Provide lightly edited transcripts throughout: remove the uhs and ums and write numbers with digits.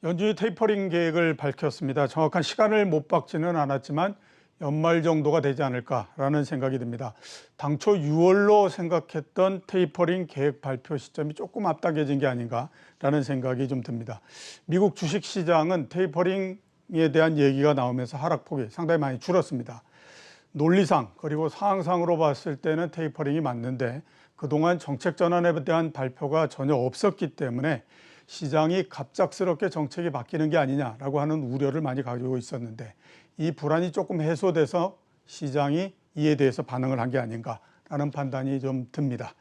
연준이 테이퍼링 계획을 밝혔습니다. 정확한 시간을 못 박지는 않았지만 연말 정도가 되지 않을까라는 생각이 듭니다. 당초 6월로 생각했던 테이퍼링 계획 발표 시점이 조금 앞당겨진 게 아닌가라는 생각이 좀 듭니다. 미국 주식시장은 테이퍼링에 대한 얘기가 나오면서 하락폭이 상당히 많이 줄었습니다. 논리상 그리고 상황상으로 봤을 때는 테이퍼링이 맞는데 그동안 정책 전환에 대한 발표가 전혀 없었기 때문에 시장이 갑작스럽게 정책이 바뀌는 게 아니냐라고 하는 우려를 많이 가지고 있었는데 이 불안이 조금 해소돼서 시장이 이에 대해서 반응을 한 게 아닌가라는 판단이 좀 듭니다.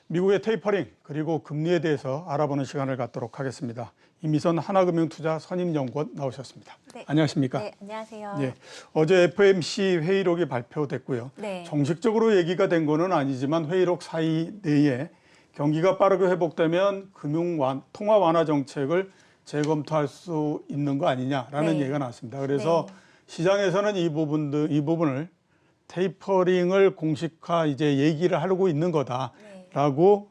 미국의 테이퍼링 그리고 금리에 대해서 알아보는 시간을 갖도록 하겠습니다. 이미선 하나금융투자 선임연구원 나오셨습니다. 네. 안녕하십니까? 네, 안녕하세요. 네, 어제 FOMC 회의록이 발표됐고요. 네. 정식적으로 얘기가 된 거는 아니지만 회의록 사이 내에 경기가 빠르게 회복되면 통화 완화 정책을 재검토할 수 있는 거 아니냐라는 네. 얘기가 나왔습니다. 그래서 네. 시장에서는 이 부분을 테이퍼링을 공식화 이제 얘기를 하고 있는 거다라고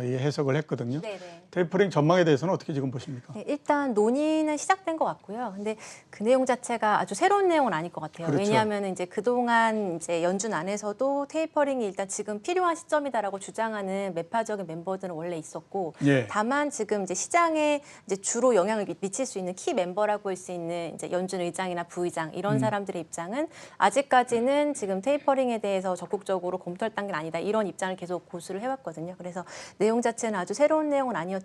해석을 했거든요. 네, 네. 테이퍼링 전망에 대해서는 어떻게 지금 보십니까? 네, 일단 논의는 시작된 것 같고요. 근데 그 내용 자체가 아주 새로운 내용은 아닐 것 같아요. 그렇죠. 왜냐하면 이제 그동안 이제 연준 안에서도 테이퍼링이 일단 지금 필요한 시점이다라고 주장하는 매파적인 멤버들은 원래 있었고, 예. 다만 지금 이제 시장에 이제 주로 영향을 미칠 수 있는 키 멤버라고 할 수 있는 이제 연준 의장이나 부의장 이런 사람들의 입장은 아직까지는 지금 테이퍼링에 대해서 적극적으로 검토할 단계는 아니다. 이런 입장을 계속 고수를 해왔거든요. 그래서 내용 자체는 아주 새로운 내용은 아니었지만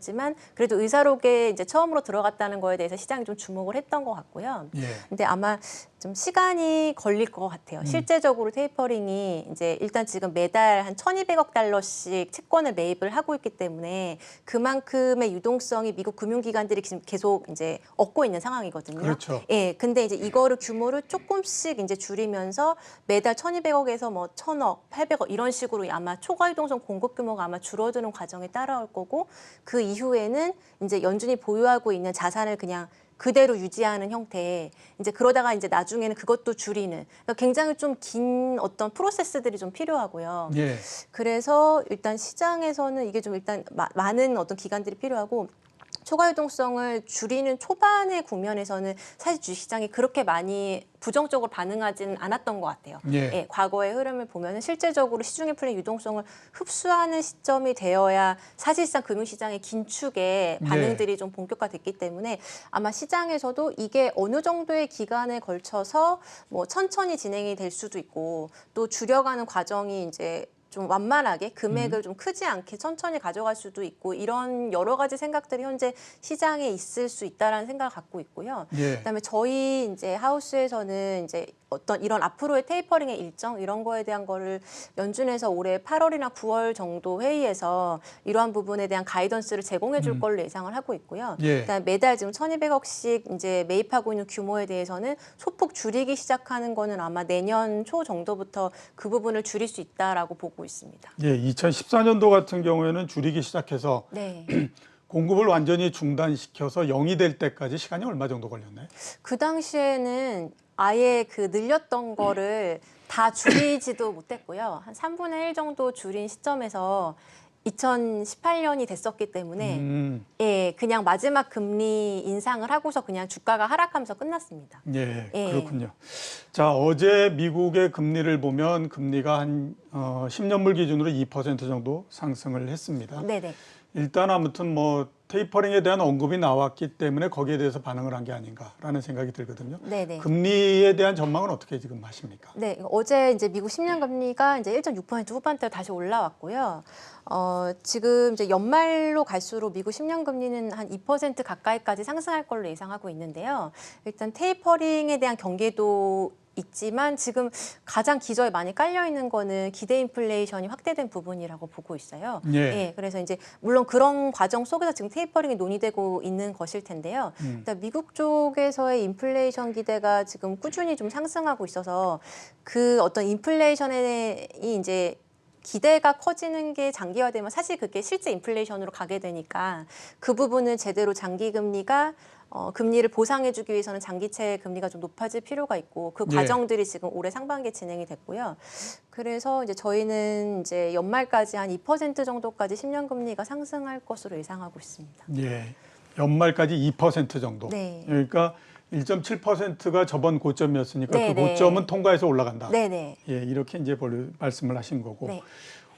그래도 의사록에 이제 처음으로 들어갔다는 거에 대해서 시장이 좀 주목을 했던 것 같고요. 예. 근데 아마 좀 시간이 걸릴 것 같아요. 실제적으로 테이퍼링이 이제 일단 지금 매달 한 1,200억 달러씩 채권을 매입을 하고 있기 때문에 그만큼의 유동성이 미국 금융기관들이 지금 계속 이제 얻고 있는 상황이거든요. 그렇죠. 예, 근데 이제 이거를 규모를 조금씩 이제 줄이면서 매달 1,200억에서 뭐 1,000억, 800억 이런 식으로 아마 초과 유동성 공급 규모가 아마 줄어드는 과정에 따라올 거고 그 이후에는 이제 연준이 보유하고 있는 자산을 그냥 그대로 유지하는 형태. 이제 그러다가 이제 나중에는 그것도 줄이는. 그러니까 굉장히 좀 긴 어떤 프로세스들이 좀 필요하고요. 예. 그래서 일단 시장에서는 이게 좀 일단 많은 어떤 기간들이 필요하고 초과 유동성을 줄이는 초반의 국면에서는 사실 주식시장이 그렇게 많이 부정적으로 반응하지는 않았던 것 같아요. 예. 예, 과거의 흐름을 보면 실제적으로 시중에 풀린 유동성을 흡수하는 시점이 되어야 사실상 금융시장의 긴축의 반응들이 좀 본격화됐기 때문에 아마 시장에서도 이게 어느 정도의 기간에 걸쳐서 뭐 천천히 진행이 될 수도 있고 또 줄여가는 과정이 이제 좀 완만하게 금액을 좀 크지 않게 천천히 가져갈 수도 있고 이런 여러 가지 생각들이 현재 시장에 있을 수 있다라는 생각을 갖고 있고요. 예. 그다음에 저희 이제 하우스에서는 이제 어떤 이런 앞으로의 테이퍼링의 일정 이런 거에 대한 거를 연준에서 올해 8월이나 9월 정도 회의에서 이러한 부분에 대한 가이던스를 제공해 줄 걸로 예상을 하고 있고요. 예. 그다음에 매달 지금 1,200억씩 이제 매입하고 있는 규모에 대해서는 소폭 줄이기 시작하는 거는 아마 내년 초 정도부터 그 부분을 줄일 수 있다라고 보고 있습니다. 예, 2014년도 같은 경우에는 줄이기 시작해서 네. 공급을 완전히 중단시켜서 0이 될 때까지 시간이 얼마 정도 걸렸나요? 그 당시에는 아예 그 늘렸던 거를 다 줄이지도 못했고요. 한 3분의 1 정도 줄인 시점에서 2018년이 됐었기 때문에 예, 그냥 마지막 금리 인상을 하고서 그냥 주가가 하락하면서 끝났습니다. 예, 예. 그렇군요. 자, 어제 미국의 금리를 보면 금리가 한 10년물 기준으로 2% 정도 상승을 했습니다. 네네. 일단 아무튼 뭐 테이퍼링에 대한 언급이 나왔기 때문에 거기에 대해서 반응을 한 게 아닌가라는 생각이 들거든요. 네네. 금리에 대한 전망은 어떻게 지금 하십니까? 네, 어제 이제 미국 10년 금리가 이제 1.6% 후반대로 다시 올라왔고요. 지금 이제 연말로 갈수록 미국 10년 금리는 한 2% 가까이까지 상승할 걸로 예상하고 있는데요. 일단 테이퍼링에 대한 경계도 있지만 지금 가장 기저에 많이 깔려 있는 거는 기대 인플레이션이 확대된 부분이라고 보고 있어요. 예. 예, 그래서 이제 물론 그런 과정 속에서 지금 테이퍼링이 논의되고 있는 것일 텐데요. 일단 미국 쪽에서의 인플레이션 기대가 지금 꾸준히 좀 상승하고 있어서 그 어떤 인플레이션이 이제 기대가 커지는 게 장기화되면 사실 그게 실제 인플레이션으로 가게 되니까 그 부분은 제대로 장기 금리가 금리를 보상해주기 위해서는 장기채 금리가 좀 높아질 필요가 있고 그 과정들이 지금 올해 상반기에 진행이 됐고요. 그래서 이제 저희는 이제 연말까지 한 2% 정도까지 10년 금리가 상승할 것으로 예상하고 있습니다. 예. 연말까지 2% 정도. 네. 그러니까 1.7%가 저번 고점이었으니까 네, 그 네. 고점은 통과해서 올라간다. 네네. 예, 이렇게 이제 말씀을 하신 거고. 네.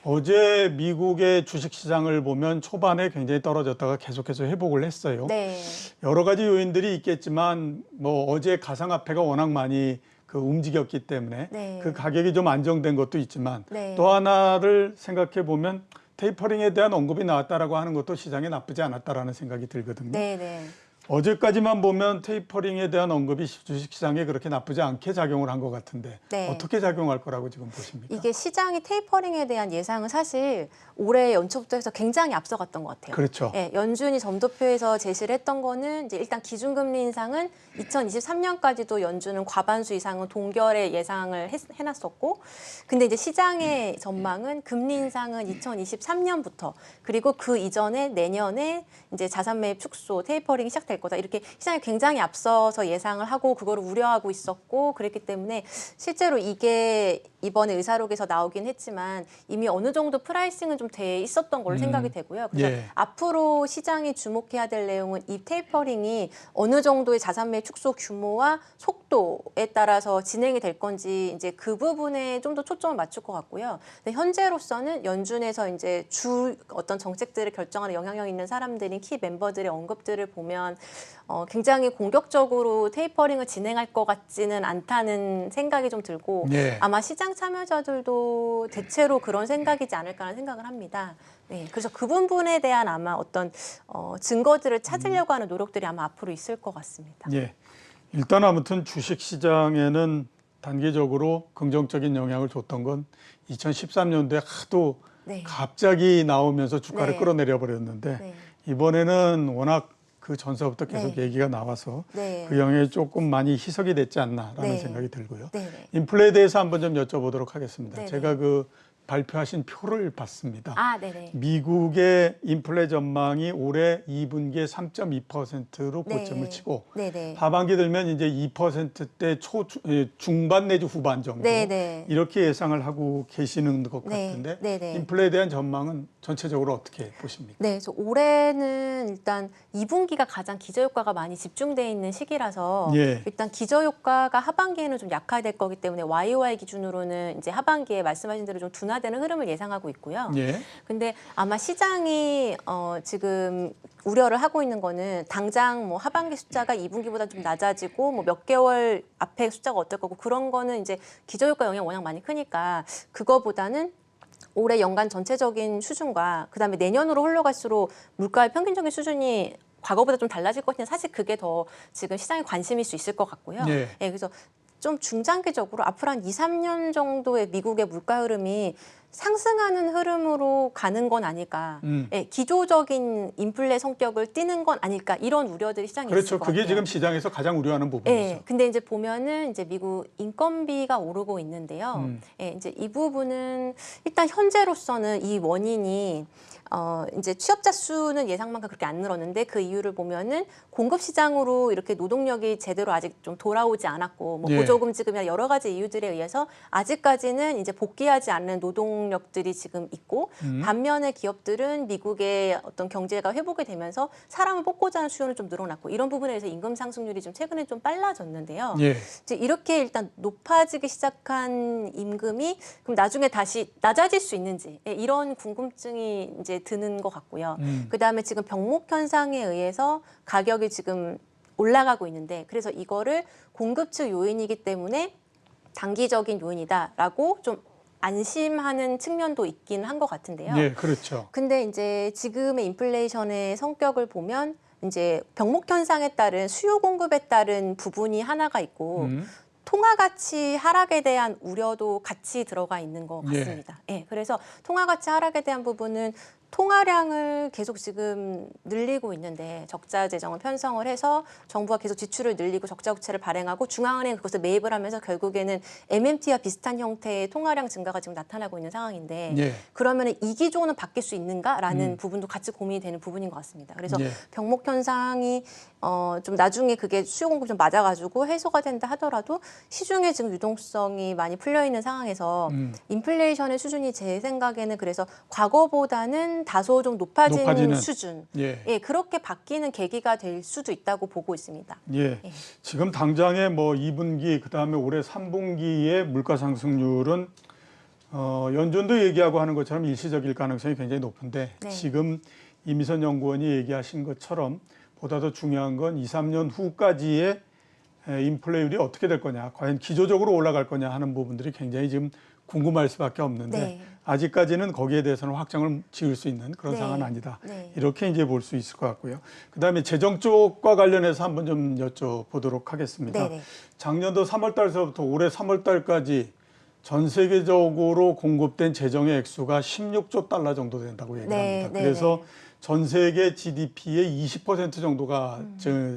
어제 미국의 주식 시장을 보면 초반에 굉장히 떨어졌다가 계속해서 회복을 했어요. 네. 여러 가지 요인들이 있겠지만 뭐 어제 가상화폐가 워낙 많이 그 움직였기 때문에 네. 그 가격이 좀 안정된 것도 있지만 네. 또 하나를 생각해 보면 테이퍼링에 대한 언급이 나왔다라고 하는 것도 시장에 나쁘지 않았다라는 생각이 들거든요. 네네. 어제까지만 보면 테이퍼링에 대한 언급이 주식시장에 그렇게 나쁘지 않게 작용을 한 것 같은데 네. 어떻게 작용할 거라고 지금 보십니까? 이게 시장이 테이퍼링에 대한 예상은 사실 올해 연초부터 해서 굉장히 앞서갔던 것 같아요. 그렇죠. 예, 연준이 점도표에서 제시를 했던 거는 이제 일단 기준금리 인상은 2023년까지도 연준은 과반수 이상은 동결의 예상을 해놨었고, 근데 이제 시장의 전망은 금리 인상은 2023년부터 그리고 그 이전에 내년에 이제 자산 매입 축소, 테이퍼링이 시작될 거다. 이렇게 시장이 굉장히 앞서서 예상을 하고 그거를 우려하고 있었고 그랬기 때문에 실제로 이게 이번에 의사록에서 나오긴 했지만 이미 어느 정도 프라이싱은 좀 돼 있었던 걸로 생각이 되고요. 그래서 예. 앞으로 시장이 주목해야 될 내용은 이 테이퍼링이 어느 정도의 자산 매입 축소 규모와 속도에 따라서 진행이 될 건지 이제 그 부분에 좀 더 초점을 맞출 것 같고요. 근데 현재로서는 연준에서 이제 주 어떤 정책들을 결정하는 영향력 있는 사람들인 키 멤버들의 언급들을 보면 굉장히 공격적으로 테이퍼링을 진행할 것 같지는 않다는 생각이 좀 들고 예. 아마 시장 참여자들도 대체로 그런 생각이지 않을까라는 생각을 합니다. 네, 그래서 그 부분에 대한 아마 어떤 증거들을 찾으려고 하는 노력들이 아마 앞으로 있을 것 같습니다. 예. 일단 아무튼 주식 시장에는 단기적으로 긍정적인 영향을 줬던 건 2013년도에 하도 네. 갑자기 나오면서 주가를 네. 끌어내려 버렸는데 네. 이번에는 워낙 그 전서부터 계속 네. 얘기가 나와서 네. 그 영향이 조금 많이 희석이 됐지 않나라는 네. 생각이 들고요. 네. 네. 인플레에 대해서 한번 좀 여쭤보도록 하겠습니다. 네네. 제가 그 발표하신 표를 봤습니다. 아, 네네. 미국의 인플레 전망이 올해 2분기에 3.2%로 고점을 네. 치고 네네. 하반기 들면 이제 2%대 중반 내지 후반 정도 네네. 이렇게 예상을 하고 계시는 것 네. 같은데 네네. 인플레에 대한 전망은 전체적으로 어떻게 보십니까? 네, 그래서 올해는 일단 2분기가 가장 기저효과가 많이 집중돼 있는 시기라서 예. 일단 기저효과가 하반기에는 좀 약화될 거기 때문에 YOY 기준으로는 이제 하반기에 말씀하신 대로 좀 둔화되는 흐름을 예상하고 있고요. 예. 근데 아마 시장이 지금 우려를 하고 있는 거는 당장 뭐 하반기 숫자가 2분기보다 좀 낮아지고 뭐 몇 개월 앞에 숫자가 어떨 거고 그런 거는 이제 기저효과 영향이 워낙 많이 크니까 그거보다는 올해 연간 전체적인 수준과 그다음에 내년으로 흘러갈수록 물가의 평균적인 수준이 과거보다 좀 달라질 것이냐 사실 그게 더 지금 시장의 관심일 수 있을 것 같고요. 예. 그래서 좀 중장기적으로 앞으로 한 2, 3년 정도의 미국의 물가 흐름이 상승하는 흐름으로 가는 건 아닐까. 기조적인 인플레 성격을 띠는 건 아닐까. 이런 우려들이 시장에 있을 그렇죠. 것 그게 같아요. 지금 시장에서 가장 우려하는 부분이죠. 예, 근데 이제 보면은 이제 미국 인건비가 오르고 있는데요. 예, 이제 이 부분은 일단 현재로서는 이 원인이 이제 취업자 수는 예상만큼 그렇게 안 늘었는데 그 이유를 보면은 공급 시장으로 이렇게 노동력이 제대로 아직 좀 돌아오지 않았고 뭐 예. 보조금 지급이나 여러 가지 이유들에 의해서 아직까지는 이제 복귀하지 않는 노동력들이 지금 있고 반면에 기업들은 미국의 어떤 경제가 회복이 되면서 사람을 뽑고자 하는 수요는 좀 늘어났고 이런 부분에 대해서 임금 상승률이 좀 최근에 좀 빨라졌는데요. 예. 이제 이렇게 일단 높아지기 시작한 임금이 그럼 나중에 다시 낮아질 수 있는지 이런 궁금증이 이제 드는 것 같고요. 그다음에 지금 병목 현상에 의해서 가격이 지금 올라가고 있는데 그래서 이거를 공급 측 요인이기 때문에 단기적인 요인이다라고 좀 안심하는 측면도 있긴 한 것 같은데요. 예, 그렇죠. 근데 이제 지금의 인플레이션의 성격을 보면 이제 병목 현상에 따른 수요 공급에 따른 부분이 하나가 있고 통화 가치 하락에 대한 우려도 같이 들어가 있는 것 같습니다. 예, 그래서 통화 가치 하락에 대한 부분은 통화량을 계속 지금 늘리고 있는데 적자 재정을 편성을 해서 정부가 계속 지출을 늘리고 적자 국채를 발행하고 중앙은행 그것을 매입을 하면서 결국에는 MMT와 비슷한 형태의 통화량 증가가 지금 나타나고 있는 상황인데 예. 그러면 이 기조는 바뀔 수 있는가라는 부분도 같이 고민이 되는 부분인 것 같습니다. 그래서 예. 병목 현상이 좀 나중에 그게 수요 공급 좀 맞아가지고 해소가 된다 하더라도 시중에 지금 유동성이 많이 풀려 있는 상황에서 인플레이션의 수준이 제 생각에는 그래서 과거보다는 다소 좀 높아지는 높아지는. 수준. 예. 예, 그렇게 바뀌는 계기가 될 수도 있다고 보고 있습니다. 예. 예. 지금 당장에 뭐 2분기 그다음에 올해 3분기의 물가 상승률은 연준도 얘기하고 하는 것처럼 일시적일 가능성이 굉장히 높은데 네. 지금 이미선 연구원이 얘기하신 것처럼 보다 더 중요한 건 2, 3년 후까지의 인플레율이 어떻게 될 거냐, 과연 기조적으로 올라갈 거냐 하는 부분들이 굉장히 지금 궁금할 수밖에 없는데 네. 아직까지는 거기에 대해서는 확정을 지을 수 있는 그런 네. 상황은 아니다. 네. 이렇게 이제 볼 수 있을 것 같고요. 그다음에 재정 쪽과 관련해서 한번 좀 여쭤보도록 하겠습니다. 네네. 작년도 3월 달서부터 올해 3월 달까지 전 세계적으로 공급된 재정의 액수가 16조 달러 정도 된다고 얘기합니다. 네, 네, 그래서 네. 전 세계 GDP의 20% 정도가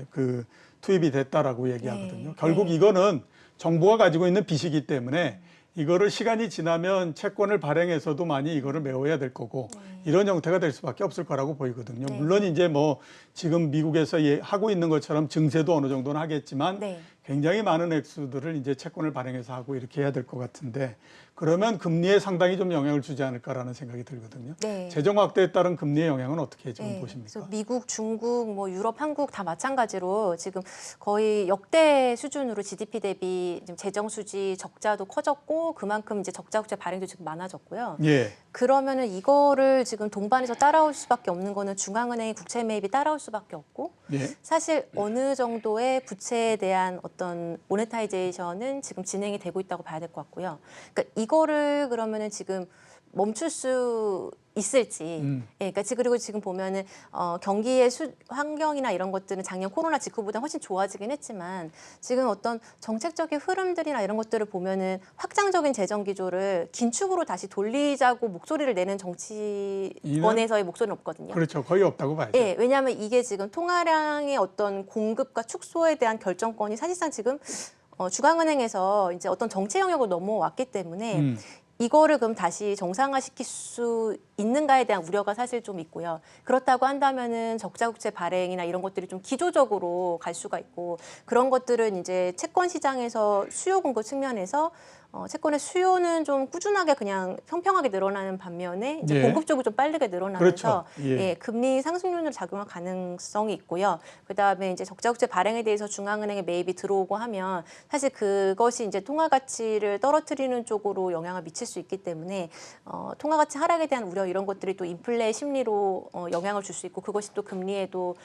그 투입이 됐다라고 얘기하거든요. 네, 결국 네. 이거는 정부가 가지고 있는 빚이기 때문에 이거를 시간이 지나면 채권을 발행해서도 많이 이거를 메워야 될 거고 이런 형태가 될 수밖에 없을 거라고 보이거든요. 네. 물론 이제 뭐 지금 미국에서 하고 있는 것처럼 증세도 어느 정도는 하겠지만 네. 굉장히 많은 액수들을 이제 채권을 발행해서 하고 이렇게 해야 될 것 같은데 그러면 금리에 상당히 좀 영향을 주지 않을까라는 생각이 들거든요. 네. 재정 확대에 따른 금리의 영향은 어떻게 지금 네, 보십니까? 그래서 미국, 중국, 뭐 유럽, 한국 다 마찬가지로 지금 거의 역대 수준으로 GDP 대비 지금 재정 수지 적자도 커졌고 그만큼 이제 적자 국채 발행도 지금 많아졌고요. 예. 그러면은 이거를 지금 동반해서 따라올 수밖에 없는 거는 중앙은행의 국채 매입이 따라올 수밖에 없고 예. 사실 어느 정도의 부채에 대한 어떤 모네타이제이션은 지금 진행이 되고 있다고 봐야 될 것 같고요. 그러니까 이거를 그러면은 지금 멈출 수 있을지. 예, 그러니까 그리고 지금 보면은 경기의 환경이나 이런 것들은 작년 코로나 직후보다 훨씬 좋아지긴 했지만 지금 어떤 정책적인 흐름들이나 이런 것들을 보면은 확장적인 재정 기조를 긴축으로 다시 돌리자고 목소리를 내는 정치권에서의 목소리는 없거든요. 그렇죠. 거의 없다고 봐야죠. 예, 왜냐하면 이게 지금 통화량의 어떤 공급과 축소에 대한 결정권이 사실상 지금 중앙은행에서 이제 어떤 정책 영역을 넘어왔기 때문에 이거를 그럼 다시 정상화시킬 수 있는가에 대한 우려가 사실 좀 있고요. 그렇다고 한다면은 적자국채 발행이나 이런 것들이 좀 기조적으로 갈 수가 있고 그런 것들은 이제 채권 시장에서 수요 공급 측면에서 채권의 수요는 좀 꾸준하게 그냥 평평하게 늘어나는 반면에 이제 예. 공급 쪽이 좀 빠르게 늘어나면서 그렇죠. 예. 예, 금리 상승률을 작용할 가능성이 있고요. 그다음에 이제 적자국채 발행에 대해서 중앙은행의 매입이 들어오고 하면 사실 그것이 이제 통화 가치를 떨어뜨리는 쪽으로 영향을 미칠 수 있기 때문에 통화 가치 하락에 대한 우려 이런 것들이 또 인플레 심리로 영향을 줄 수 있고 그것이 또 금리에도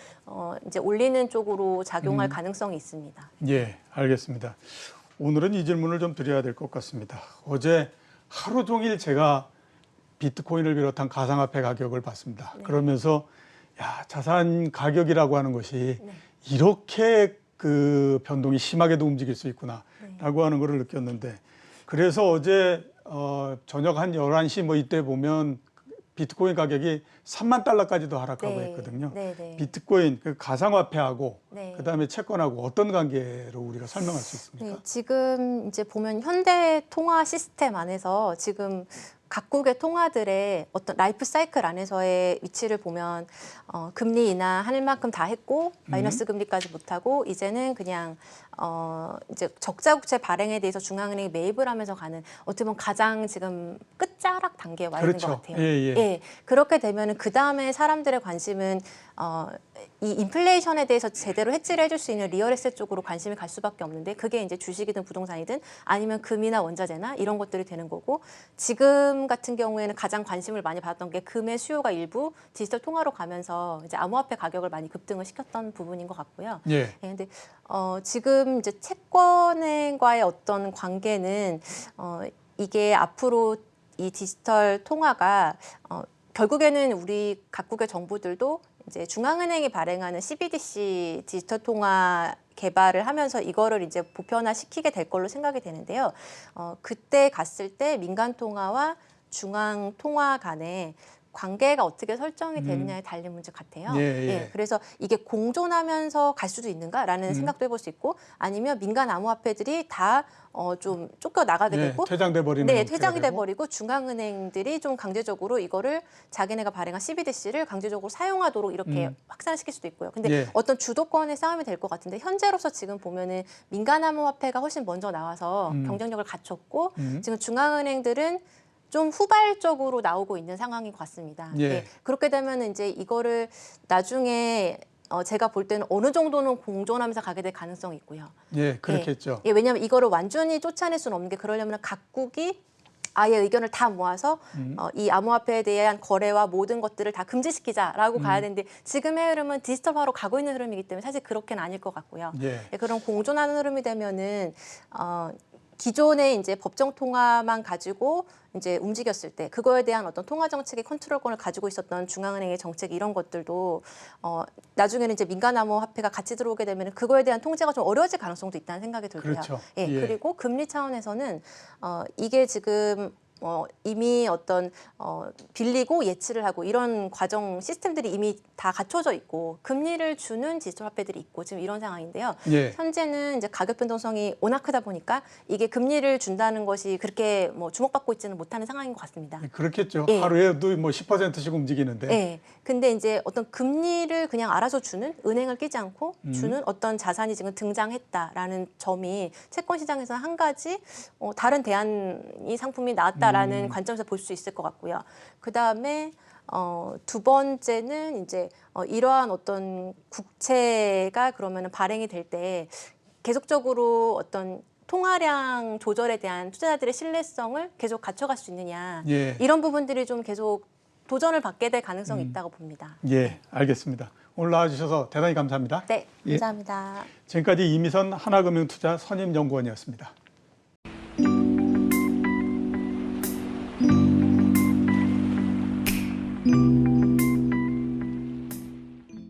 이제 올리는 쪽으로 작용할 가능성이 있습니다. 예, 알겠습니다. 오늘은 이 질문을 좀 드려야 될 것 같습니다. 어제 하루 종일 제가 비트코인을 비롯한 가상화폐 가격을 봤습니다. 네. 그러면서 야, 자산 가격이라고 하는 것이 네. 이렇게 그 변동이 심하게도 움직일 수 있구나라고 하는 것을 느꼈는데 그래서 어제 저녁 한 11시 뭐 이때 보면 비트코인 가격이 3만 달러까지도 하락하고 네. 했거든요. 네, 네. 비트코인 그 가상화폐하고 네. 그다음에 채권하고 어떤 관계로 우리가 설명할 수 있습니까? 네, 지금 이제 보면 현대 통화 시스템 안에서 지금 각국의 통화들의 어떤 라이프 사이클 안에서의 위치를 보면 금리 인하할 만큼 다 했고 마이너스 금리까지 못하고 이제는 그냥 이제 적자 국채 발행에 대해서 중앙은행이 매입을 하면서 가는 어떻게 보면 가장 지금 끝자락 단계에 와 있는 그렇죠. 것 같아요. 예, 예. 그렇게 되면은 그 다음에 사람들의 관심은 이 인플레이션에 대해서 제대로 해지를 해줄 수 있는 리얼에셋 쪽으로 관심이 갈 수밖에 없는데 그게 이제 주식이든 부동산이든 아니면 금이나 원자재나 이런 것들이 되는 거고 지금 같은 경우에는 가장 관심을 많이 받았던 게 금의 수요가 일부 디지털 통화로 가면서 이제 암호화폐 가격을 많이 급등을 시켰던 부분인 것 같고요. 예. 근데 지금 이제 채권과의 어떤 관계는 이게 앞으로 이 디지털 통화가 결국에는 우리 각국의 정부들도 이제 중앙은행이 발행하는 CBDC 디지털 통화 개발을 하면서 이거를 이제 보편화시키게 될 걸로 생각이 되는데요. 그때 갔을 때 민간 통화와 중앙 통화 간에 관계가 어떻게 설정이 되느냐에 달린 문제 같아요. 예. 그래서 이게 공존하면서 갈 수도 있는가라는 생각도 해볼 수 있고 아니면 민간 암호화폐들이 다 좀 쫓겨 나가게 되고 퇴장돼 버리는 네, 형태가 퇴장이 되고. 돼버리고 중앙은행들이 좀 강제적으로 이거를 자기네가 발행한 CBDC를 강제적으로 사용하도록 이렇게 확산시킬 수도 있고요. 근데 예. 어떤 주도권의 싸움이 될 것 같은데 현재로서 지금 보면은 민간 암호화폐가 훨씬 먼저 나와서 경쟁력을 갖췄고 지금 중앙은행들은 좀 후발적으로 나오고 있는 상황인 것 같습니다. 예. 네, 그렇게 되면 이제 이거를 나중에 제가 볼 때는 어느 정도는 공존하면서 가게 될 가능성이 있고요. 예, 그렇겠죠. 예, 왜냐하면 이거를 완전히 쫓아낼 수는 없는 게 그러려면 각국이 아예 의견을 다 모아서 이 암호화폐에 대한 거래와 모든 것들을 다 금지시키자라고 가야 되는데 지금의 흐름은 디지털화로 가고 있는 흐름이기 때문에 사실 그렇게는 아닐 것 같고요. 예. 예, 그런 공존하는 흐름이 되면은 기존의 이제 법정 통화만 가지고 이제 움직였을 때 그거에 대한 어떤 통화 정책의 컨트롤권을 가지고 있었던 중앙은행의 정책 이런 것들도 나중에는 이제 민간 암호화폐가 같이 들어오게 되면 그거에 대한 통제가 좀 어려워질 가능성도 있다는 생각이 들고요. 그렇죠. 예, 예. 그리고 금리 차원에서는 이게 지금 이미 어떤 빌리고 예치를 하고 이런 과정 시스템들이 이미 다 갖춰져 있고 금리를 주는 디지털 화폐들이 있고 지금 이런 상황인데요. 예. 현재는 이제 가격 변동성이 워낙 크다 보니까 이게 금리를 준다는 것이 그렇게 뭐 주목받고 있지는 못하는 상황인 것 같습니다. 그렇겠죠. 예. 하루에도 뭐 10%씩 움직이는데. 네. 근데 이제 어떤 금리를 그냥 알아서 주는 은행을 끼지 않고 주는 어떤 자산이 지금 등장했다라는 점이 채권 시장에서 한 가지 다른 대안이 상품이 나왔다라는 관점에서 볼 수 있을 것 같고요. 그 다음에 두 번째는 이제 이러한 어떤 국채가 그러면은 발행이 될 때 계속적으로 어떤 통화량 조절에 대한 투자자들의 신뢰성을 계속 갖춰갈 수 있느냐 예. 이런 부분들이 좀 계속 도전을 받게 될 가능성이 있다고 봅니다. 예, 알겠습니다. 오늘 나와주셔서 대단히 감사합니다. 네, 예. 감사합니다. 지금까지 이미선 하나금융투자 선임연구원이었습니다.